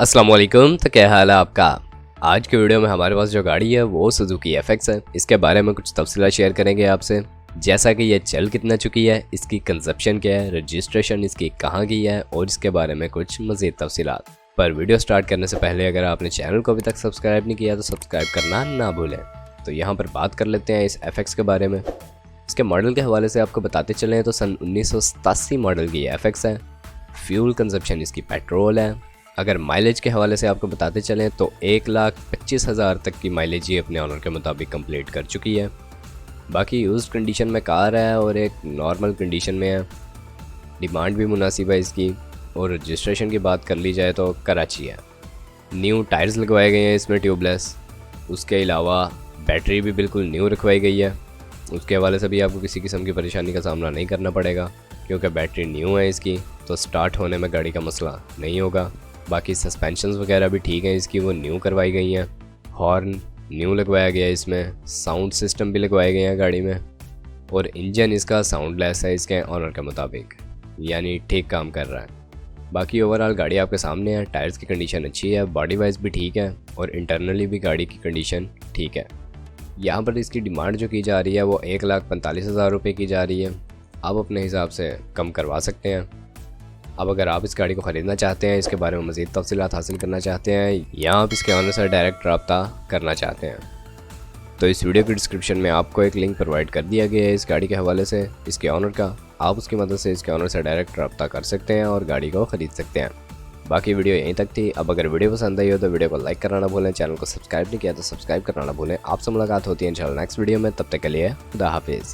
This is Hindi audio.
अस्सलाम वालेकुम। तो क्या हाल है आपका। आज के वीडियो में हमारे पास जो गाड़ी है वो सुजुकी FX है। इसके बारे में कुछ तफसीलात शेयर करेंगे आपसे, जैसा कि ये चल कितना चुकी है, इसकी कंजप्शन क्या है, रजिस्ट्रेशन इसकी कहाँ की है और इसके बारे में कुछ मज़ीद तफसीलात। पर वीडियो स्टार्ट करने से पहले अगर आपने चैनल को अभी तक सब्सक्राइब नहीं किया तो सब्सक्राइब करना ना भूलें। तो यहाँ पर बात कर लेते हैं इस FX के बारे में। इसके मॉडल के हवाले से आपको बताते चलें तो सन 1987 मॉडल की FX है। फ्यूल कंजप्शन इसकी पेट्रोल है। अगर माइलेज के हवाले से आपको बताते चलें तो 1,25,000 तक की माइलेज ये अपने ऑनर के मुताबिक कंप्लीट कर चुकी है। बाकी यूज्ड कंडीशन में कार है और एक नॉर्मल कंडीशन में है। डिमांड भी मुनासिब है इसकी। और रजिस्ट्रेशन की बात कर ली जाए तो कराची है। न्यू टायर्स लगवाए गए हैं इसमें ट्यूबलेस। उसके अलावा बैटरी भी बिल्कुल न्यू रखवाई गई है। उसके हवाले से भी आपको किसी किस्म की परेशानी का सामना नहीं करना पड़ेगा, क्योंकि बैटरी न्यू है इसकी, तो स्टार्ट होने में गाड़ी का मसला नहीं होगा। बाकी सस्पेंशंस वगैरह भी ठीक हैं इसकी, वो न्यू करवाई गई हैं। हॉर्न न्यू लगवाया गया है इसमें। साउंड सिस्टम भी लगवाए गए हैं गाड़ी में। और इंजन इसका साउंडलेस है इसके ऑनर के मुताबिक, यानी ठीक काम कर रहा है। बाकी ओवरऑल गाड़ी आपके सामने है। टायर्स की कंडीशन अच्छी है, बॉडी वाइज भी ठीक है और इंटरनली भी गाड़ी की कंडीशन ठीक है। यहाँ पर इसकी डिमांड जो की जा रही है वो 1,45,000 रुपये की जा रही है। आप अपने हिसाब से कम करवा सकते हैं। अब अगर आप इस गाड़ी को ख़रीदना चाहते हैं, इसके बारे में मज़ीद तफसीलात हासिल करना चाहते हैं या आप इसके ऑनर से डायरेक्ट रब्ता करना चाहते हैं, तो इस वीडियो की डिस्क्रिप्शन में आपको एक लिंक प्रोवाइड कर दिया गया है इस गाड़ी के हवाले से, इसके ऑनर का। आप उसकी मदद से इसके ऑनर से डायरेक्ट रब्ता कर सकते हैं और गाड़ी को ख़रीद सकते हैं। बाकी वीडियो यहीं तक थी। अब अगर वीडियो पसंद आई हो तो वीडियो को लाइक करना ना भूलें। चैनल को सब्सक्राइब नहीं किया तो सब्सक्राइब करना ना भूलें। आपसे मुलाकात होती है इंशाल्लाह नेक्स्ट वीडियो में। तब तक के लिए खुदा हाफिज़।